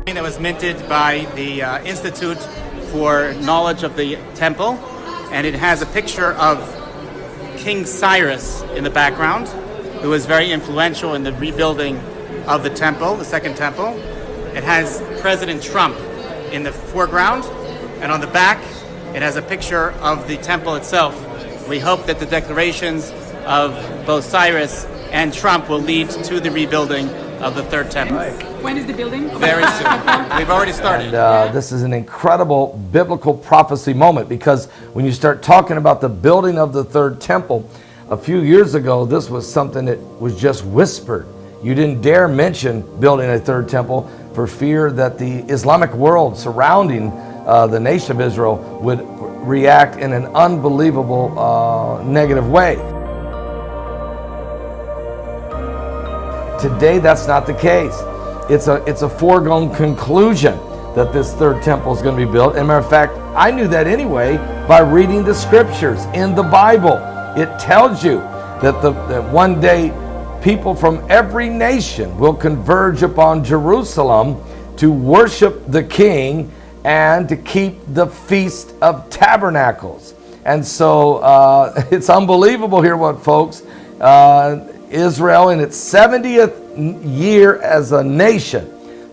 That was minted by the Institute for Knowledge of the Temple, and it has a picture of King Cyrus in the background, who was very influential in the rebuilding of the temple, the second temple. It has President Trump in the foreground, and on the back it has a picture of the temple itself. We hope that the declarations of both Cyrus and Trump will lead to the rebuilding of the third temple. When is the building? Very soon. We've already started. And this is an incredible biblical prophecy moment, because when you start talking about the building of the third temple, a few years ago, this was something that was just whispered. You didn't dare mention building a third temple for fear that the Islamic world surrounding the nation of Israel would react in an unbelievable negative way. Today, that's not the case. It's a foregone conclusion that this third temple is going to be built. As a matter of fact, I knew that anyway by reading the scriptures in the Bible. It tells you that one day people from every nation will converge upon Jerusalem to worship the King and to keep the Feast of Tabernacles. And so it's unbelievable here, what folks. Israel in its 70th year as a nation.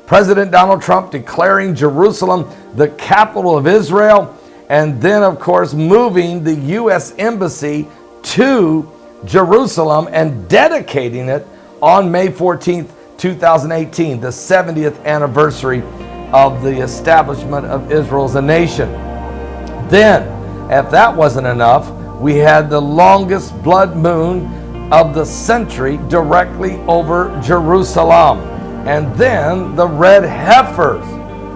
President Donald Trump declaring Jerusalem the capital of Israel, and then of course moving the U.S. Embassy to Jerusalem and dedicating it on May 14th, 2018, the 70th anniversary of the establishment of Israel as a nation. Then, if that wasn't enough, we had the longest blood moon of the century directly over Jerusalem. And then the red heifers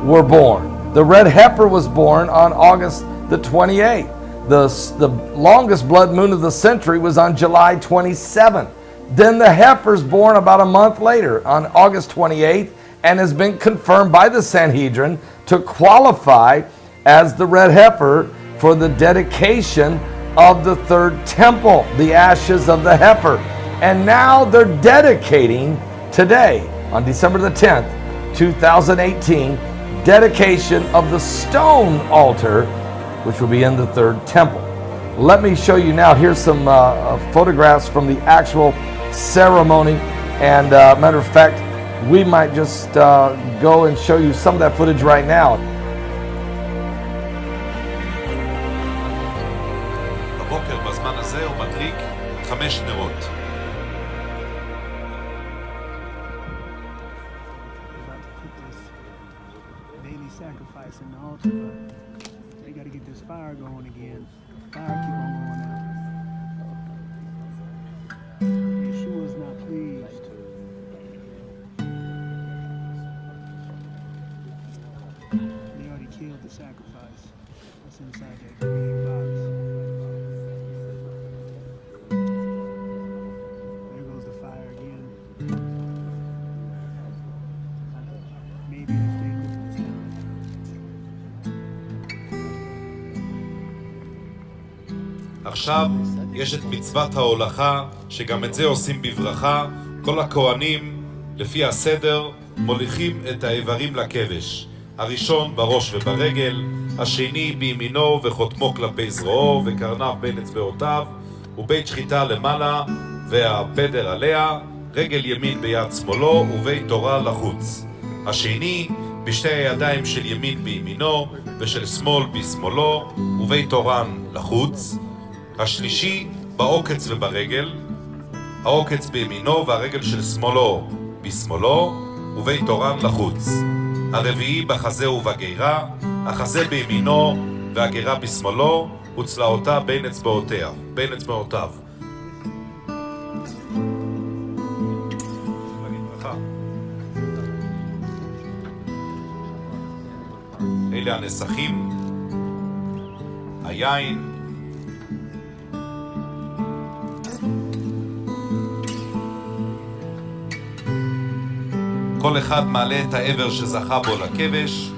were born. The red heifer was born on August the 28th. The longest blood moon of the century was on July 27th. Then the heifer's born about a month later on August 28th, and has been confirmed by the Sanhedrin to qualify as the red heifer for the dedication of the third temple, the ashes of the heifer. And now they're dedicating today, on December the 10th, 2018, dedication of the stone altar, which will be in the third temple. Let me show you now. Here's some photographs from the actual ceremony. And matter of fact, we might just go and show you some of that footage right now. בבוקר בזמן הזה הוא מדליק 5 נרות. Daily sacrifice in the altar, but they got to get this fire going again. Fire keep on going out. Yeshua's not pleased. They already killed the sacrifice. That's inside that green box. There goes the fire again. Maybe if they look this time. עכשיו יש את מצוות ההולכה, שגם את זה עושים בברכה. כל הכהנים לפי הסדר מוליכים את האיברים לכבש. הראשון בראש וברגל, השני בימינו וחותמו כלפי זרועו וקרניו בין אצבעותיו, ובית שחיטה למעלה והפדר עליה, רגל ימין ביד שמאלו ובית תורה לחוץ. השני בשתי הידיים של ימין בימינו ושל שמאל בשמאלו ובית תורן לחוץ. השלישי בעוקץ וברגל, העוקץ בימינו והרגל של שמאלו בשמאלו ובית תורן לחוץ. הרביעי בחזה ובגירה, החזה בימינו והגירה בשמאלו וצלעותה בין אצבעותיו. אלה הנסחים, היין, כל אחד מעלה את העבר שזכה בו לכבש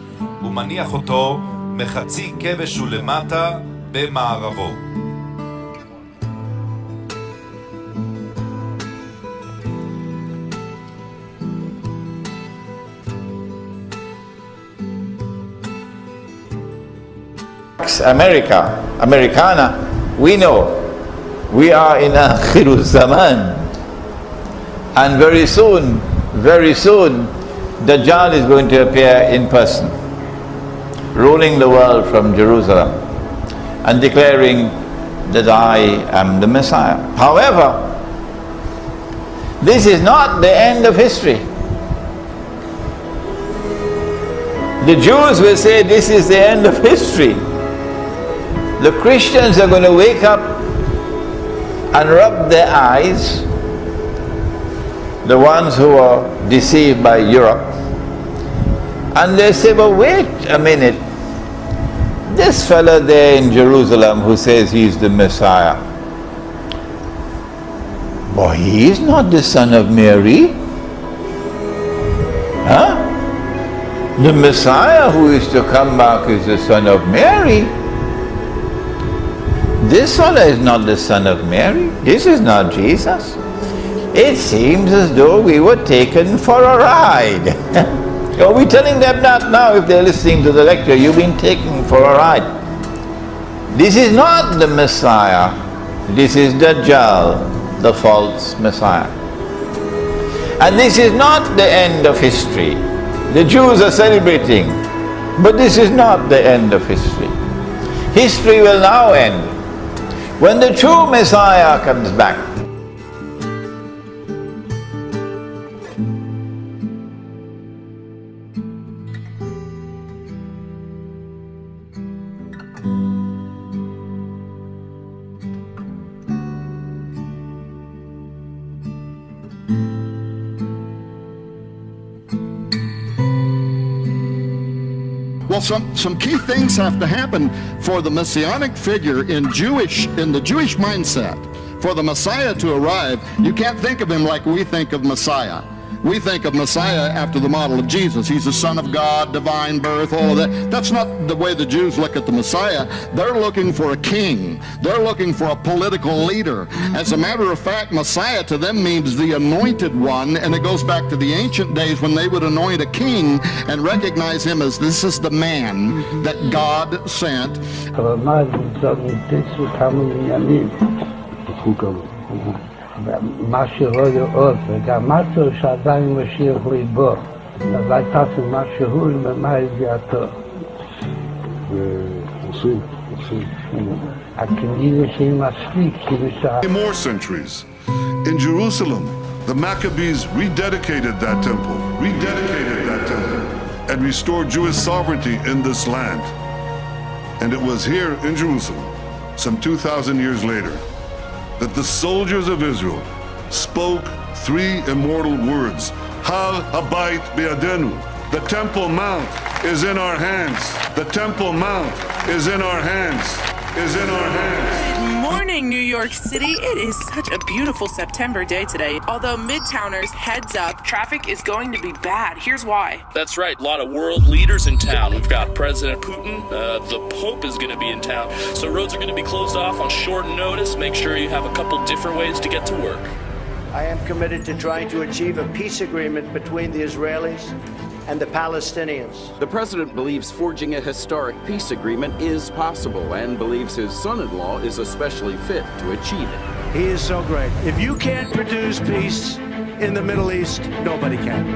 ומניח אותו מחצי כבש ולמטה במערבו. Americana, we know we are in a Akhirul Zaman, and very soon, Dajjal is going to appear in person, ruling the world from Jerusalem and declaring that I am the Messiah. However, this is not the end of history. The Jews will say this is the end of history. The Christians are going to wake up and rub their eyes, the ones who are deceived by Europe, and they say, but wait a minute, this fella there in Jerusalem who says he's the Messiah, boy, he is not the son of Mary. Huh? The Messiah who is to come back is the son of Mary. This fella is not the son of Mary. This is not Jesus. It seems as though we were taken for a ride. Are we telling them that now if they're listening to the lecture? You've been taken for a ride. This is not the Messiah. This is Dajjal, the false Messiah. And this is not the end of history. The Jews are celebrating, but this is not the end of history. History will now end when the true Messiah comes back. Well, some key things have to happen for the messianic figure in the Jewish mindset. For the Messiah to arrive, you can't think of him like we think of Messiah. We think of Messiah after the model of Jesus. He's the Son of God, divine birth, all of that. That's not the way the Jews look at the Messiah. They're looking for a king. They're looking for a political leader. As a matter of fact, Messiah to them means the anointed one, and it goes back to the ancient days when they would anoint a king and recognize him as this is the man that God sent. מה שלא יאות וגם משהו שעדיין משיח ליבו אז הייתה משהו למה יגיעתו הכנראה שהיא מספיק more centuries in Jerusalem the Maccabees rededicated that temple and restored Jewish sovereignty in this land, and it was here in Jerusalem some 2,000 years later that the soldiers of Israel spoke three immortal words. Har Habayit Be'adenu. The Temple Mount is in our hands. The Temple Mount is in our hands. Good morning, New York City. It is such a beautiful September day today. Although Midtowners, heads up, traffic is going to be bad. Here's why. That's right. A lot of world leaders in town. We've got President Putin. The Pope is going to be in town. So roads are going to be closed off on short notice. Make sure you have a couple different ways to get to work. I am committed to trying to achieve a peace agreement between the Israelis and the Palestinians. The president believes forging a historic peace agreement is possible and believes his son-in-law is especially fit to achieve it. He is so great. If you can't produce peace in the Middle East, nobody can.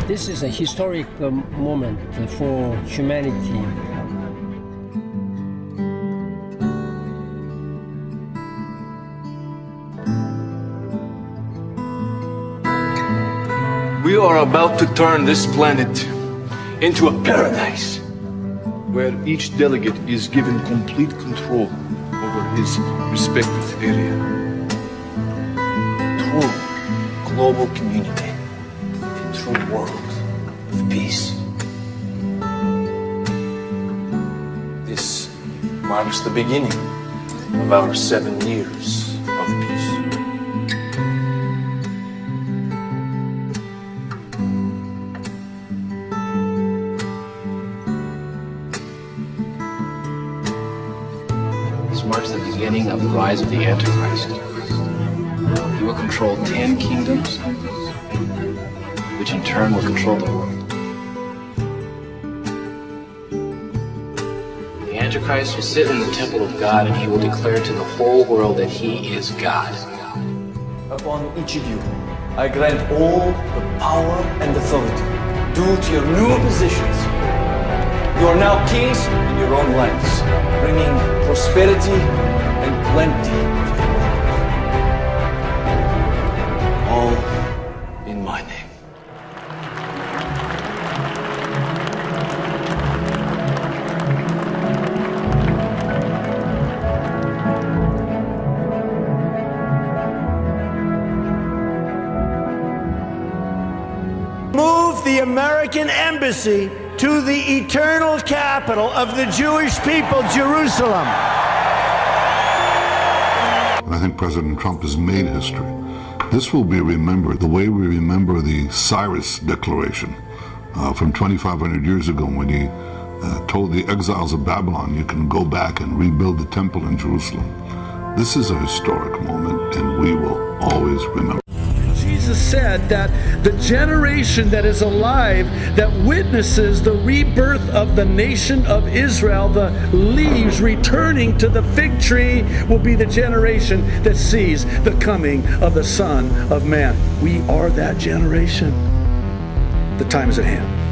This is a historic moment for humanity. We are about to turn this planet into a paradise where each delegate is given complete control over his respective area. True global community, a true world of peace. This marks the beginning of our 7 years of peace. Marks the beginning of the rise of the Antichrist. He will control 10 kingdoms, which in turn will control the world. Antichrist will sit in the temple of God, and he will declare to the whole world that he is God. Upon each of you, I grant all the power and authority due to your new positions. You are now kings in your own lands, bringing prosperity and plenty to your people. All in my name. Move the American embassy to the eternal capital of the Jewish people, Jerusalem. And I think President Trump has made history. This will be remembered the way we remember the Cyrus Declaration from 2,500 years ago when he told the exiles of Babylon, you can go back and rebuild the temple in Jerusalem. This is a historic moment, and we will always remember. Jesus said that the generation that is alive, that witnesses the rebirth of the nation of Israel, the leaves returning to the fig tree, will be the generation that sees the coming of the Son of Man. We are that generation. The time is at hand.